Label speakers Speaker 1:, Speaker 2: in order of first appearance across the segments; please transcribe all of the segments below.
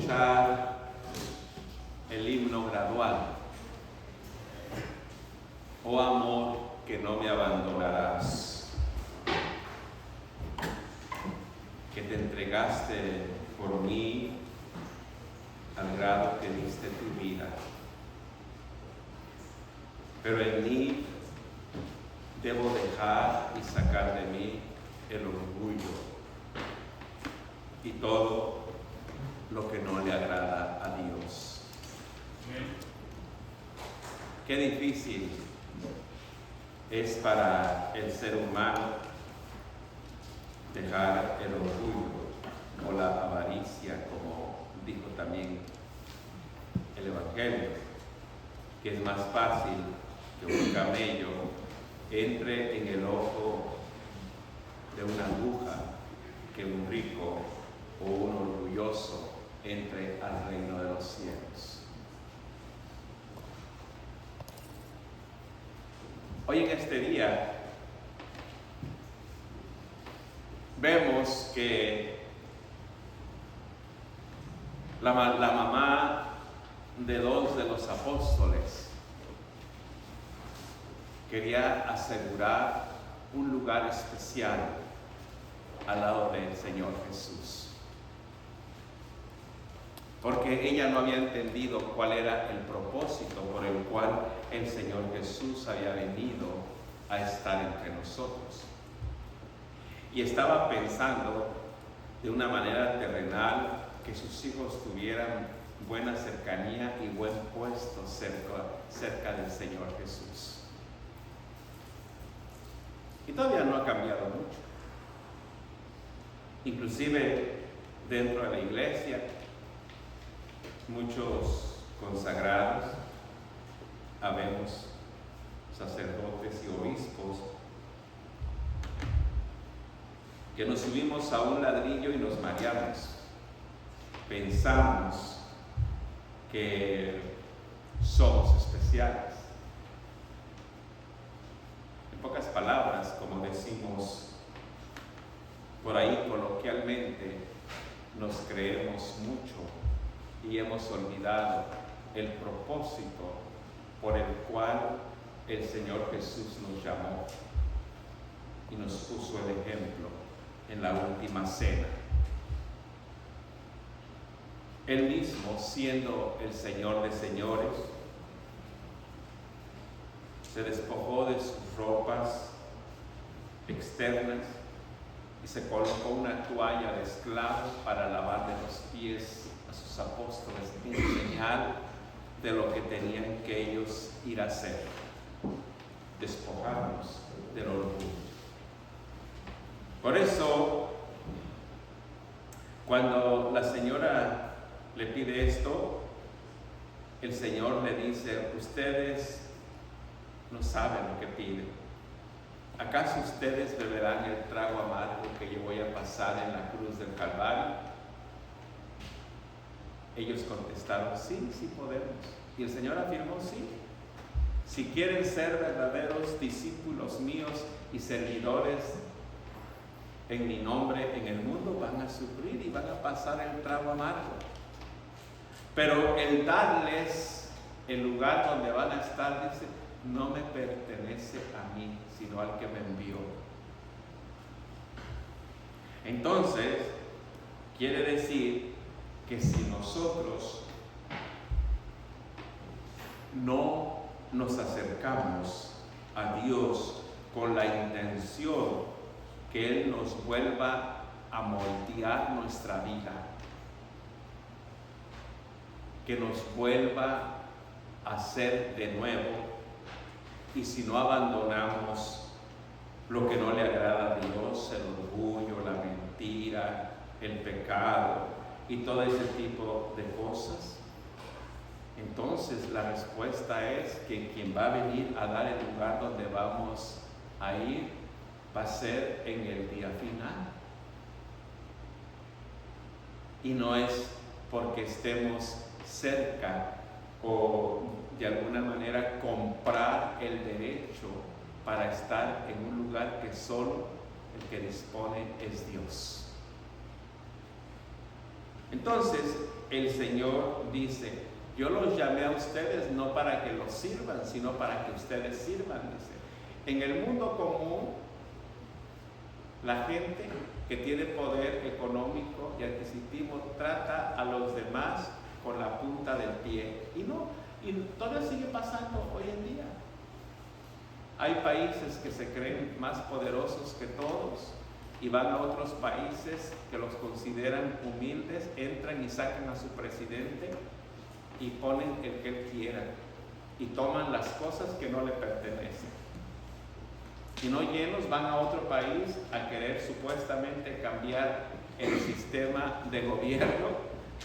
Speaker 1: escuchar el himno gradual. Oh amor, que no me abandonarás, que te entregaste por mí al grado que diste tu vida. Pero en mí debo dejar y sacar de mí el orgullo y todo lo que no le agrada a Dios. Qué difícil es para el ser humano dejar el orgullo o la avaricia, como dijo también el Evangelio, que es más fácil que un camello entre en el ojo de una aguja que un rico o un orgulloso entre al reino de los cielos. Hoy en este día vemos que la mamá de dos de los apóstoles quería asegurar un lugar especial al lado del Señor Jesús, porque ella no había entendido cuál era el propósito por el cual el Señor Jesús había venido a estar entre nosotros. Y estaba pensando de una manera terrenal que sus hijos tuvieran buena cercanía y buen puesto cerca del Señor Jesús. Y todavía no ha cambiado mucho. Inclusive dentro de la iglesia, muchos consagrados, habemos sacerdotes y obispos, que nos subimos a un ladrillo y nos mareamos. Pensamos que somos especiales. En pocas palabras, como decimos por ahí coloquialmente, nos creemos mucho y hemos olvidado el propósito por el cual el Señor Jesús nos llamó y nos puso el ejemplo en la última cena. Él mismo, siendo el Señor de señores, se despojó de sus ropas externas y se colocó una toalla de esclavo para lavarle los pies a sus apóstoles, en señal de lo que tenían que ellos ir a hacer, despojarnos del orgullo. Por eso, cuando la señora le pide esto, el Señor le dice: ustedes no saben lo que piden. ¿Acaso ustedes beberán el trago amargo que yo voy a pasar en la cruz del Calvario? Ellos contestaron: sí, sí podemos. Y el Señor afirmó: sí. Si quieren ser verdaderos discípulos míos y servidores en mi nombre en el mundo, van a sufrir y van a pasar el trago amargo. Pero el darles el lugar donde van a estar, dice, no me pertenece a mí, sino al que me envió. Entonces, quiere decir que si nosotros no nos acercamos a Dios con la intención que Él nos vuelva a moldear nuestra vida, que nos vuelva a hacer de nuevo, y si no abandonamos lo que no le agrada a Dios, el orgullo, la mentira, el pecado y todo ese tipo de cosas, entonces la respuesta es que quien va a venir a dar el lugar donde vamos a ir va a ser en el día final. Y no es porque estemos cerca o de alguna manera comprar el derecho para estar en un lugar que solo el que dispone es Dios. Entonces el Señor dice: yo los llamé a ustedes no para que los sirvan, sino para que ustedes sirvan, dice. En el mundo común, la gente que tiene poder económico y adquisitivo trata a los demás con la punta del pie. Y todavía sigue pasando hoy en día. Hay países que se creen más poderosos que todos y van a otros países que los consideran humildes, entran y sacan a su presidente y ponen el que él quiera y toman las cosas que no le pertenecen. Y no llenos van a otro país a querer supuestamente cambiar el sistema de gobierno,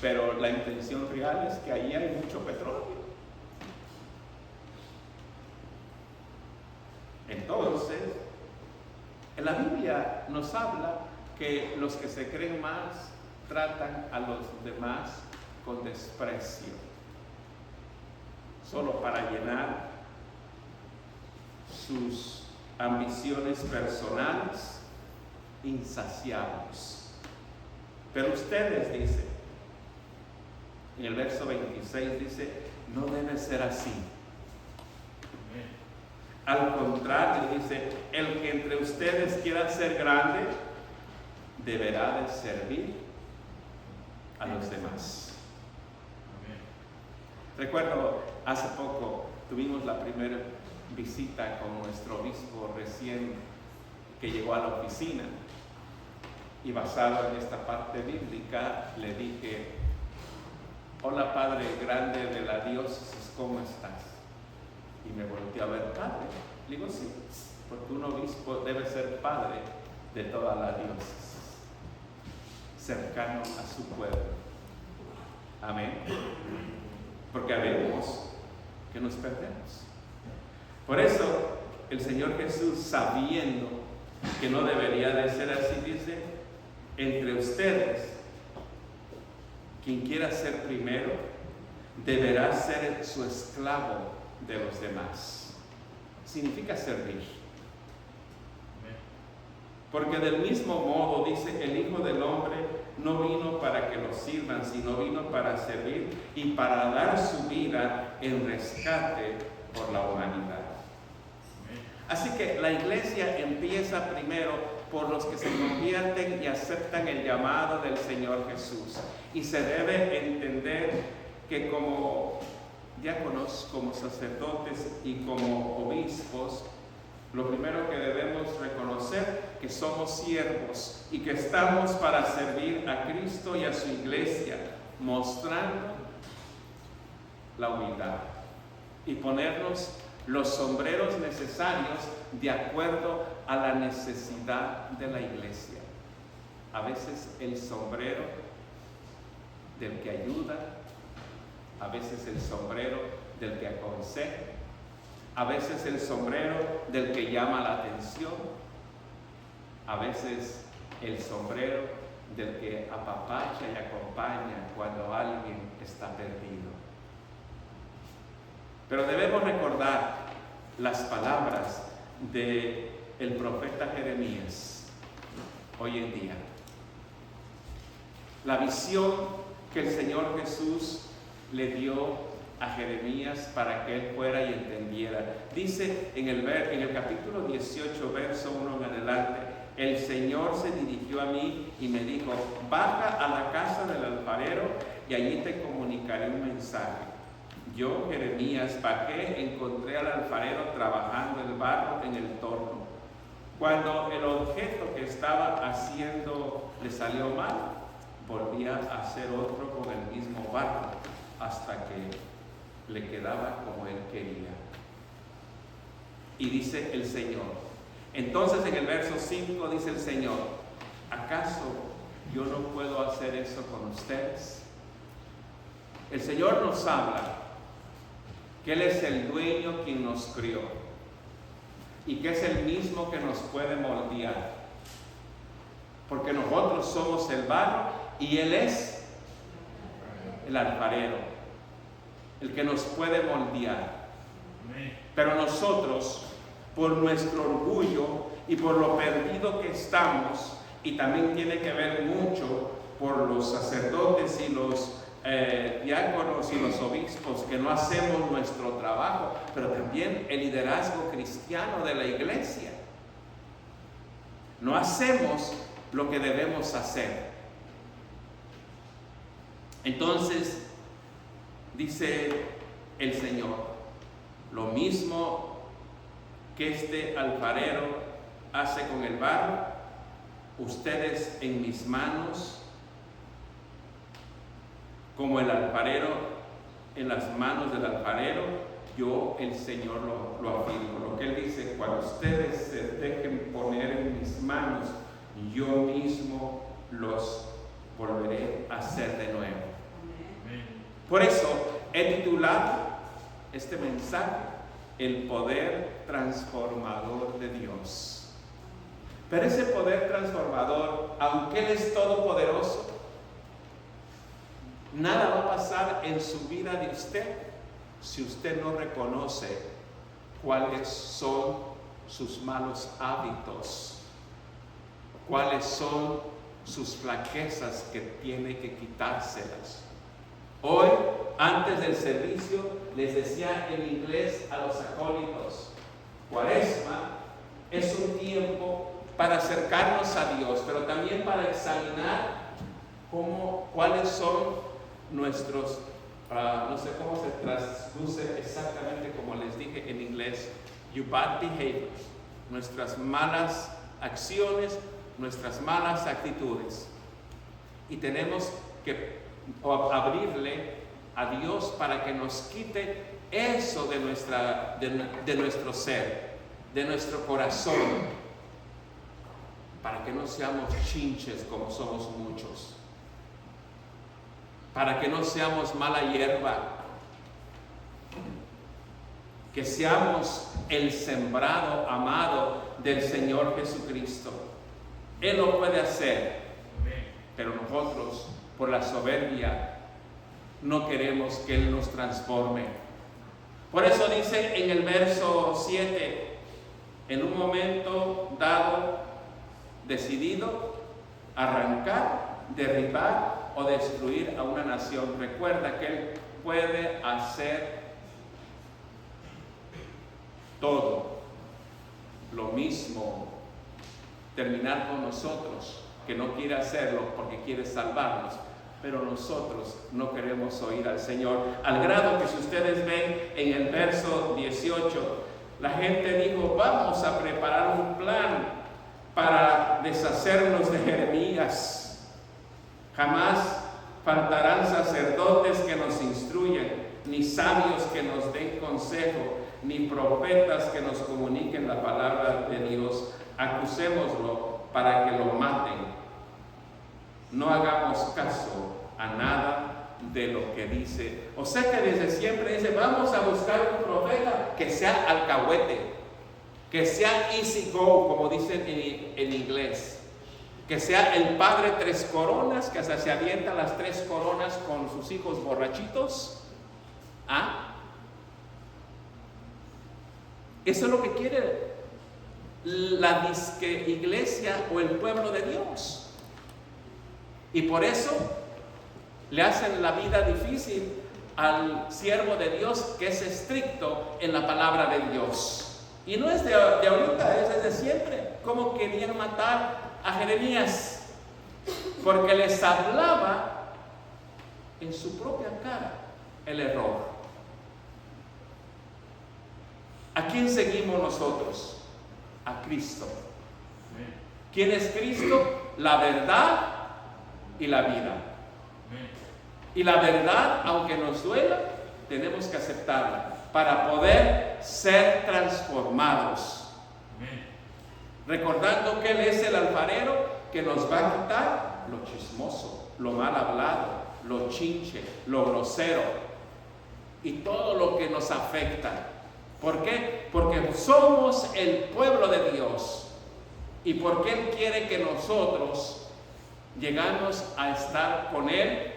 Speaker 1: pero la intención real es que allí hay mucho petróleo. Entonces, en la Biblia nos habla que los que se creen más tratan a los demás con desprecio, solo para llenar sus ambiciones personales insaciables. Pero ustedes, dice, en el verso 26 dice, no debe ser así. Al contrario, dice, el que entre ustedes quiera ser grande, deberá de servir a los demás. Recuerdo, hace poco tuvimos la primera visita con nuestro obispo recién que llegó a la oficina, y basado en esta parte bíblica le dije: hola Padre grande de la diócesis, ¿cómo estás? Y me volteó a ver: padre. Le digo: sí, porque un obispo debe ser padre de toda la diócesis, cercano a su pueblo. Amén. Porque vemos que nos perdemos. Por eso el Señor Jesús, sabiendo que no debería de ser así, dice: entre ustedes, quien quiera ser primero, deberá ser su esclavo de los demás. Significa servir. Porque del mismo modo, dice, el Hijo del Hombre no vino para que lo sirvan, sino vino para servir y para dar su vida en rescate por la humanidad. Así que la iglesia empieza primero por los que se convierten y aceptan el llamado del Señor Jesús. Y se debe entender que como diáconos, como sacerdotes y como obispos, lo primero que debemos reconocer que somos siervos y que estamos para servir a Cristo y a su iglesia, mostrando la humildad y ponernos los sombreros necesarios de acuerdo a la necesidad de la iglesia. A veces el sombrero del que ayuda, a veces el sombrero del que aconseja, a veces el sombrero del que llama la atención, a veces el sombrero del que apapacha y acompaña cuando alguien está perdido. Pero debemos recordar las palabras del profeta Jeremías hoy en día. La visión que el Señor Jesús le dio a Jeremías para que él fuera y entendiera. Dice en el capítulo 18, verso 1 en adelante: el Señor se dirigió a mí y me dijo: baja a la casa del alfarero y allí te comunicaré un mensaje. Yo, Jeremías, bajé, encontré al alfarero trabajando el barro en el torno. Cuando el objeto que estaba haciendo le salió mal, volvía a hacer otro con el mismo barro hasta que le quedaba como él quería. Y dice el Señor, entonces en el verso 5 dice el Señor: ¿acaso yo no puedo hacer eso con ustedes? El Señor nos habla que Él es el dueño quien nos crió y que es el mismo que nos puede moldear, porque nosotros somos el barro y Él es el alfarero, el que nos puede moldear. Pero nosotros, por nuestro orgullo y por lo perdido que estamos, y también tiene que ver mucho por los sacerdotes y los diáconos y los obispos, que no hacemos nuestro trabajo, pero también el liderazgo cristiano de la iglesia. No hacemos lo que debemos hacer. Entonces, dice el Señor, lo mismo que este alfarero hace con el barro, ustedes en mis manos, como el alfarero en las manos del alfarero, yo el Señor lo afirmo. Lo que Él dice, cuando ustedes se dejen poner en mis manos, yo mismo los volveré a hacer de nuevo. Por eso he titulado este mensaje, el poder transformador de Dios. Pero ese poder transformador, aunque Él es todopoderoso, nada va a pasar en su vida de usted si usted no reconoce cuáles son sus malos hábitos, cuáles son sus flaquezas que tiene que quitárselas. Hoy, antes del servicio, les decía en inglés a los acólitos, Cuaresma es un tiempo para acercarnos a Dios, pero también para examinar cuáles son nuestros, no sé cómo se traduce exactamente como les dije en inglés, your bad behaviors, nuestras malas acciones, nuestras malas actitudes. Y tenemos que abrirle a Dios para que nos quite eso de nuestro ser, de nuestro corazón, para que no seamos chinches como somos muchos, para que no seamos mala hierba, que seamos el sembrado amado del Señor Jesucristo. Él lo puede hacer, pero nosotros, por la soberbia, no queremos que Él nos transforme. Por eso dice en el verso 7, en un momento dado, decidido, arrancar, derribar o destruir a una nación. Recuerda que Él puede hacer todo. Lo mismo, terminar con nosotros, que no quiere hacerlo porque quiere salvarnos, pero nosotros no queremos oír al Señor, al grado que si ustedes ven en el verso 18, la gente dijo, vamos a preparar un plan para deshacernos de Jeremías. Jamás faltarán sacerdotes que nos instruyan, ni sabios que nos den consejo, ni profetas que nos comuniquen la palabra de Dios. Acusémoslo para que lo maten. No hagamos caso a nada de lo que dice. O sea que desde siempre dice, vamos a buscar un profeta que sea alcahuete, que sea easy go, como dicen en inglés, que sea el padre tres coronas, que hasta se avienta las 3 coronas con sus hijos borrachitos. Eso es lo que quiere la disque iglesia o el pueblo de Dios. Y por eso le hacen la vida difícil al siervo de Dios que es estricto en la palabra de Dios. Y no es de ahorita, es desde siempre. Como querían matar a Jeremías, porque les hablaba en su propia cara el error. ¿A quién seguimos nosotros? A Cristo. ¿Quién es Cristo? La verdad y la vida. Y la verdad, aunque nos duela, tenemos que aceptarla para poder ser transformados. Recordando que Él es el alfarero que nos va a quitar lo chismoso, lo mal hablado, lo chinche, lo grosero y todo lo que nos afecta. ¿Por qué? Porque somos el pueblo de Dios y porque Él quiere que nosotros llegamos a estar con Él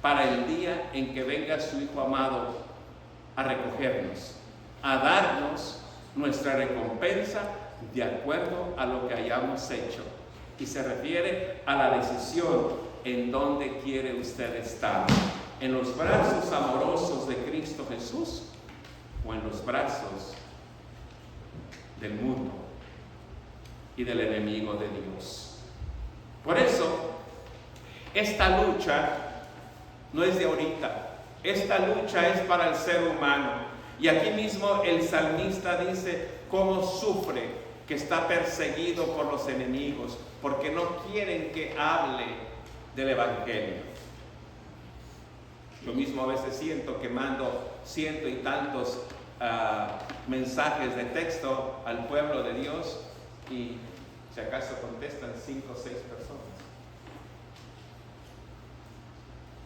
Speaker 1: para el día en que venga su Hijo amado a recogernos, a darnos nuestra recompensa de acuerdo a lo que hayamos hecho. Y se refiere a la decisión en dónde quiere usted estar. ¿En los brazos amorosos de Cristo Jesús o en los brazos del mundo y del enemigo de Dios? Por eso, esta lucha no es de ahorita. Esta lucha es para el ser humano. Y aquí mismo el salmista dice cómo sufre, que está perseguido por los enemigos, porque no quieren que hable del Evangelio. Yo mismo a veces siento que mando ciento y tantos mensajes de texto al pueblo de Dios y si acaso contestan 5 o 6 personas.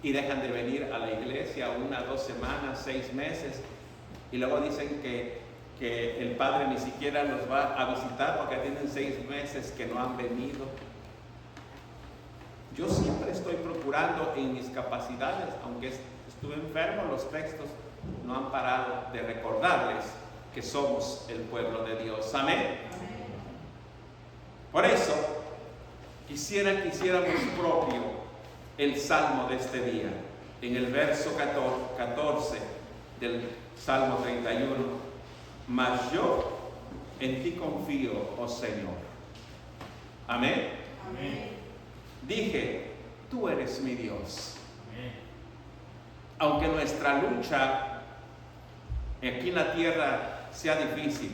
Speaker 1: Y dejan de venir a la iglesia 1, 2 semanas, 6 meses, y luego dicen que el Padre ni siquiera los va a visitar porque tienen 6 meses que no han venido. Yo siempre estoy procurando en mis capacidades, aunque estuve enfermo, los textos no han parado de recordarles que somos el pueblo de Dios. Amén. Por eso quisiera que hiciéramos propio el salmo de este día. En el verso 14 del Salmo 31, mas yo en ti confío, oh Señor. Amén.
Speaker 2: Amén.
Speaker 1: Dije, tú eres mi Dios.
Speaker 2: Amén.
Speaker 1: Aunque nuestra lucha aquí en la tierra sea difícil,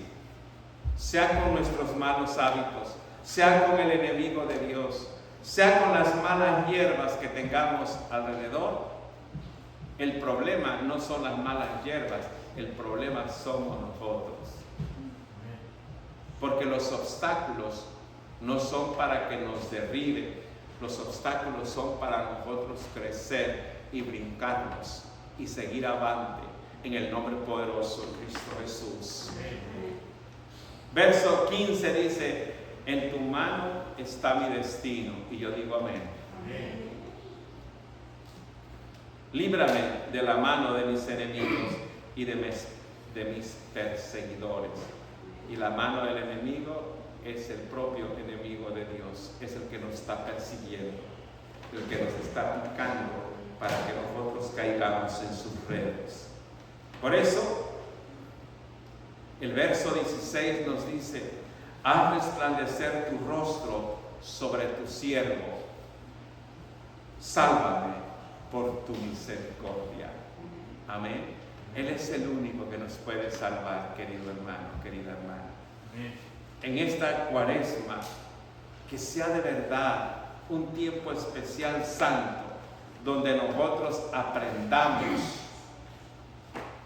Speaker 1: sea con nuestros malos hábitos, sea con el enemigo de Dios, sea con las malas hierbas que tengamos alrededor, el problema no son las malas hierbas, el problema somos nosotros. Porque los obstáculos no son para que nos derriben, los obstáculos son para nosotros crecer y brincarnos y seguir avante en el nombre poderoso de Cristo Jesús. Verso 15 dice, en tu mano está mi destino. Y yo digo amén.
Speaker 2: Amén.
Speaker 1: Líbrame de la mano de mis enemigos y de mis perseguidores. Y la mano del enemigo es el propio enemigo de Dios. Es el que nos está persiguiendo, el que nos está picando para que nosotros caigamos en sus redes. Por eso, el verso 16 nos dice, haz resplandecer tu rostro sobre tu siervo, sálvame por tu misericordia. Amén. Él es el único que nos puede salvar, querido hermano, querida hermana.
Speaker 2: Amén.
Speaker 1: En esta cuaresma, que sea de verdad un tiempo especial santo, donde nosotros aprendamos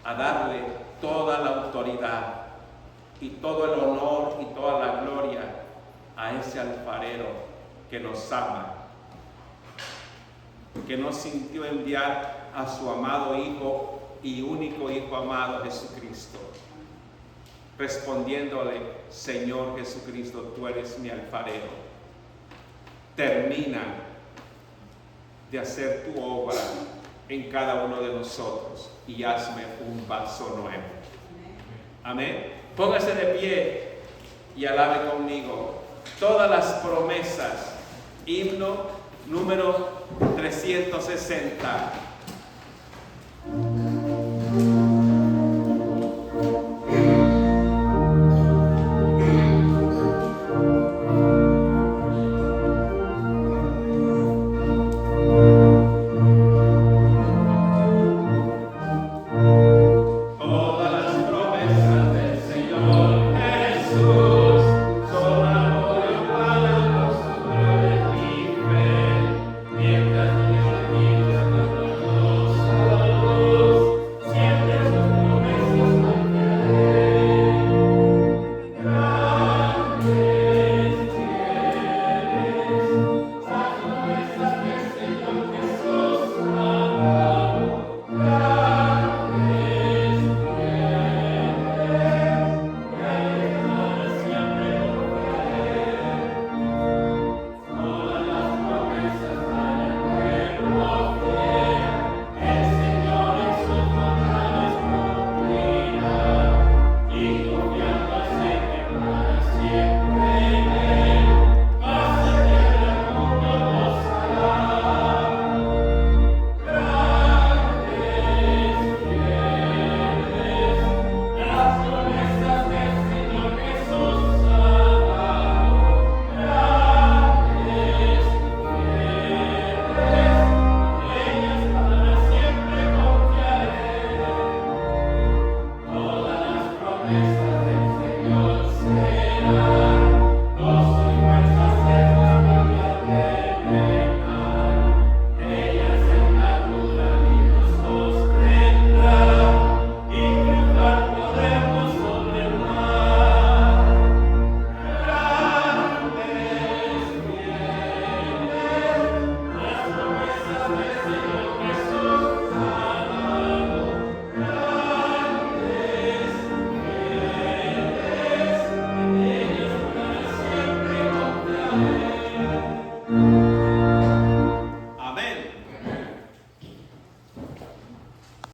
Speaker 1: a darle toda la autoridad y todo el honor y toda la gloria a ese alfarero que nos ama, que no sintió enviar a su amado Hijo y único Hijo amado Jesucristo, respondiéndole, Señor Jesucristo, tú eres mi alfarero, termina de hacer tu obra en cada uno de nosotros y hazme un vaso nuevo. Amén. Póngase de pie y alabe conmigo todas las promesas. Himno número 360.